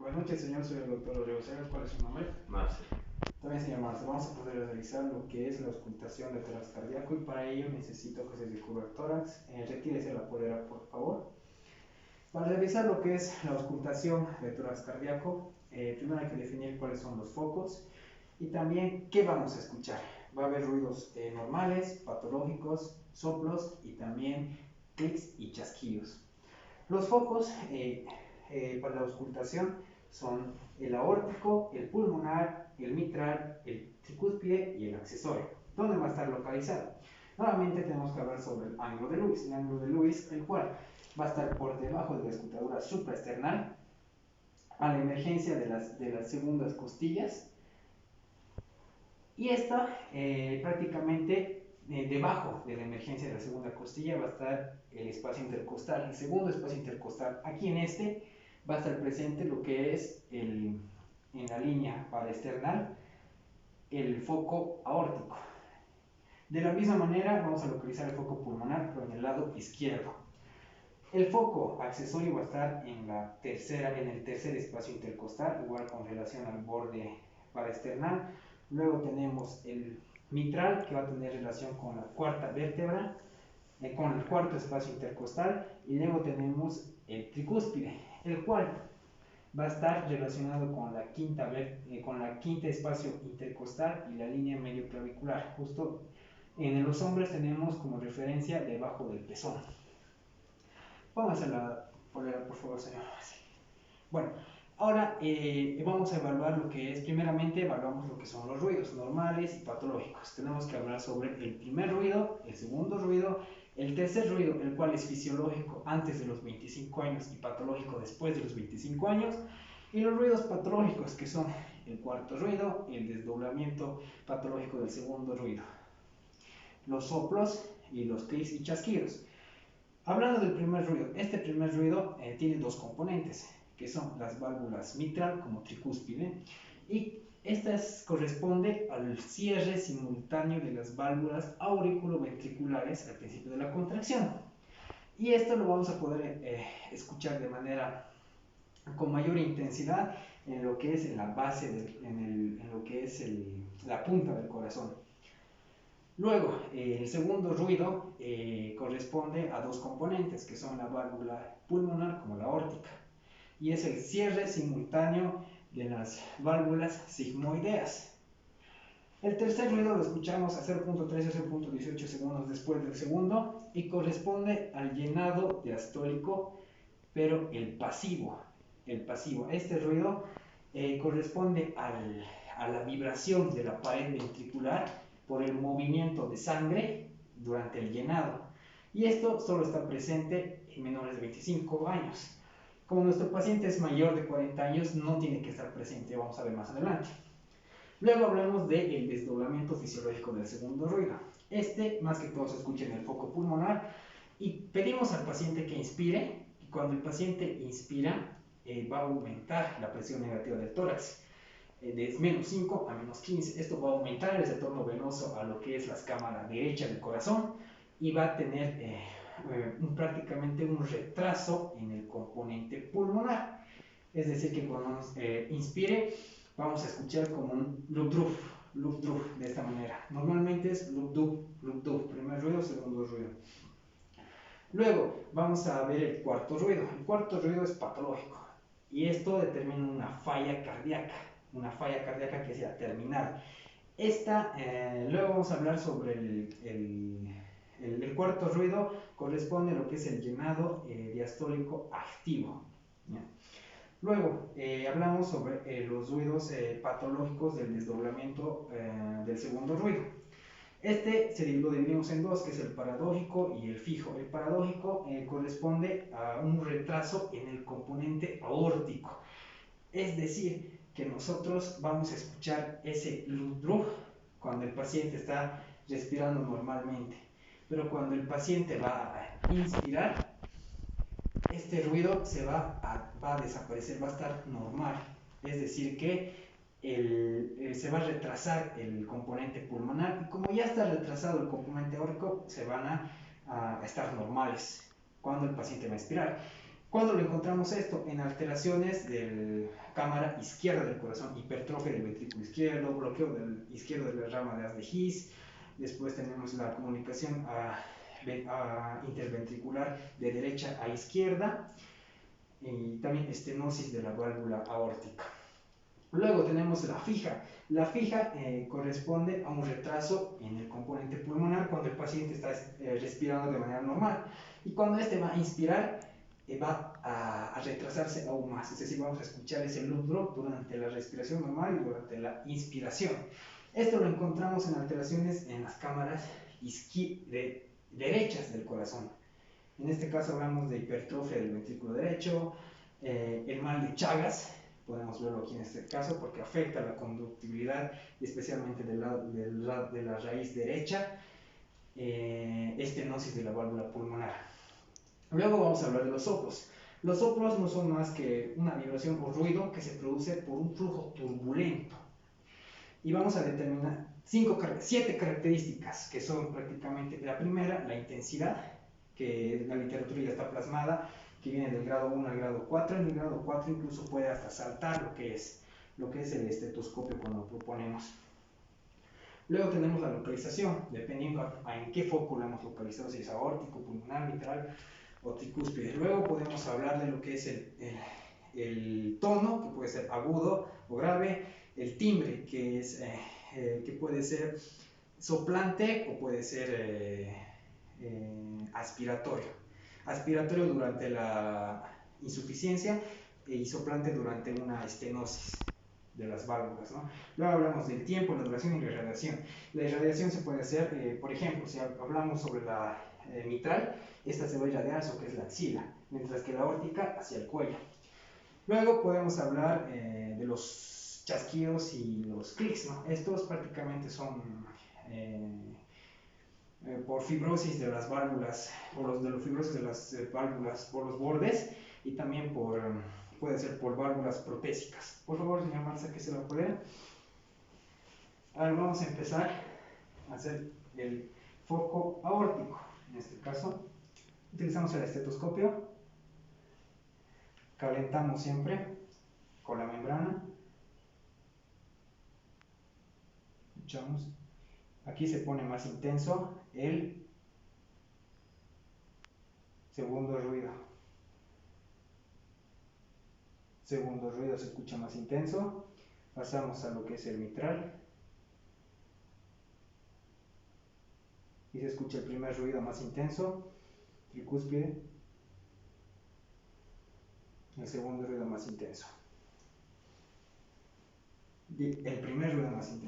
Buenas noches, señor. Soy el doctor Rodrigo Cegas. ¿Cuál es su nombre? Marce. También, señor Marce, vamos a poder realizar lo que es la auscultación de tórax cardíaco y para ello necesito que se descubra el tórax. Retírese la polera, por favor. Para realizar lo que es la auscultación de tórax cardíaco, primero hay que definir cuáles son los focos y también qué vamos a escuchar. Va a haber ruidos normales, patológicos, soplos y también clics y chasquidos. Los focos para la auscultación son el aórtico, el pulmonar, el mitral, el tricúspide y el accesorio. ¿Dónde va a estar localizado? Nuevamente tenemos que hablar sobre el ángulo de Lewis. El ángulo de Lewis, el cual va a estar por debajo de la escutadura supraesternal, a la emergencia de las segundas costillas. Y esta prácticamente debajo de la emergencia de la segunda costilla va a estar el espacio intercostal. El segundo espacio intercostal, aquí en este, va a estar presente lo que es en la línea paraesternal el foco aórtico. De la misma manera vamos a localizar el foco pulmonar, pero en el lado izquierdo. El foco accesorio va a estar en el tercer espacio intercostal, igual con relación al borde paraesternal. Luego tenemos el mitral, que va a tener relación con la cuarta vértebra, con el cuarto espacio intercostal. Y luego tenemos el tricúspide, el cual va a estar relacionado con la quinta espacio intercostal y la línea medio clavicular. Justo en los hombres tenemos como referencia debajo del pezón. Vamos a la polera, por favor, señor. Bueno, ahora vamos a evaluar lo que es, primeramente evaluamos lo que son los ruidos normales y patológicos. Tenemos que hablar sobre el primer ruido, el segundo ruido, el tercer ruido, el cual es fisiológico antes de los 25 años y patológico después de los 25 años, y los ruidos patológicos, que son el cuarto ruido, el desdoblamiento patológico del segundo ruido, los soplos y los clics y chasquidos. Hablando del primer ruido, este primer ruido tiene dos componentes, que son las válvulas mitral como tricúspide, y estas corresponde al cierre simultáneo de las válvulas auriculoventriculares al principio de la contracción. Y esto lo vamos a poder escuchar de manera con mayor intensidad en lo que es en la base, en lo que es la punta del corazón. Luego, el segundo ruido corresponde a dos componentes, que son la válvula pulmonar como la aórtica, y es el cierre simultáneo de las válvulas sigmoideas. El tercer ruido lo escuchamos a 0.13 a 0.18 segundos después del segundo y corresponde al llenado diastólico, pero el pasivo. Este ruido corresponde a la vibración de la pared ventricular por el movimiento de sangre durante el llenado. Y esto solo está presente en menores de 25 años. Como nuestro paciente es mayor de 40 años, no tiene que estar presente, vamos a ver más adelante. Luego hablamos del desdoblamiento fisiológico del segundo ruido. Este, más que todo, se escucha en el foco pulmonar y pedimos al paciente que inspire, y cuando el paciente inspira, va a aumentar la presión negativa del tórax de menos 5 a menos 15. Esto va a aumentar el retorno venoso a lo que es la cámara derecha del corazón y va a tener prácticamente un retraso en el componente pulmonar. Es decir, que cuando nos inspire, vamos a escuchar como un Luftdruck, de esta manera. Normalmente es Luftdruck, primer ruido, segundo ruido. Luego vamos a ver el cuarto ruido. El cuarto ruido es patológico y esto determina una falla cardíaca que es la terminal. Luego vamos a hablar sobre el cuarto ruido, corresponde a lo que es el llenado diastólico activo. ¿Ya? Luego hablamos sobre los ruidos patológicos del desdoblamiento del segundo ruido. Lo dividimos en dos, que es el paradójico y el fijo. El paradójico corresponde a un retraso en el componente aórtico. Es decir, que nosotros vamos a escuchar ese Luftdruck cuando el paciente está respirando normalmente. Pero cuando el paciente va a inspirar, este ruido va a desaparecer, va a estar normal. Es decir, que se va a retrasar el componente pulmonar y como ya está retrasado el componente aórtico, se van a estar normales cuando el paciente va a expirar. ¿Cuándo lo encontramos esto? En alteraciones de cámara izquierda del corazón, hipertrofia del ventrículo izquierdo, bloqueo del izquierdo de la rama de haz de His. Después tenemos la comunicación interventricular de derecha a izquierda y también estenosis de la válvula aórtica. Luego tenemos la fija. La fija corresponde a un retraso en el componente pulmonar cuando el paciente está respirando de manera normal. Y cuando este va a inspirar, va a retrasarse aún más. Es decir, vamos a escuchar ese loop drop durante la respiración normal y durante la inspiración. Esto lo encontramos en alteraciones en las cámaras derechas del corazón. En este caso hablamos de hipertrofia del ventrículo derecho, el mal de Chagas. Podemos verlo aquí en este caso porque afecta la conductibilidad, especialmente de la raíz derecha, estenosis de la válvula pulmonar. Luego vamos a hablar de los soplos. Los soplos no son más que una vibración o ruido que se produce por un flujo turbulento. Y vamos a determinar 7 características que son prácticamente la primera, la intensidad, que en la literatura ya está plasmada, que viene del grado 1 al grado 4. En el grado 4 incluso puede hasta saltar lo que es el estetoscopio cuando lo proponemos. Luego tenemos la localización, dependiendo en qué foco lo hemos localizado, si es aórtico, pulmonar, mitral o tricúspide. Luego podemos hablar de lo que es el tono, que puede ser agudo o grave, el timbre, que puede ser soplante o puede ser aspiratorio. Aspiratorio durante la insuficiencia y soplante durante una estenosis de las válvulas, ¿no? Luego hablamos del tiempo, la duración y la irradiación. La irradiación se puede hacer, por ejemplo, si hablamos sobre la mitral, esta se va a irradiar hacia lo que es la axila, mientras que la aórtica hacia el cuello. Luego podemos hablar de los chasquidos y los clics, ¿no? Estos prácticamente son por fibrosis de las válvulas, fibrosis de las válvulas por los bordes y también puede ser por válvulas protésicas. Por favor, señor Marza, que se lo pueda. Ahora vamos a empezar a hacer el foco aórtico. En este caso, utilizamos el estetoscopio, calentamos siempre con la membrana, escuchamos. Aquí se pone más intenso el segundo ruido. Segundo ruido se escucha más intenso. Pasamos a lo que es el mitral. Y se escucha el primer ruido más intenso, tricúspide. El segundo ruido más intenso. Y el primer ruido más intenso.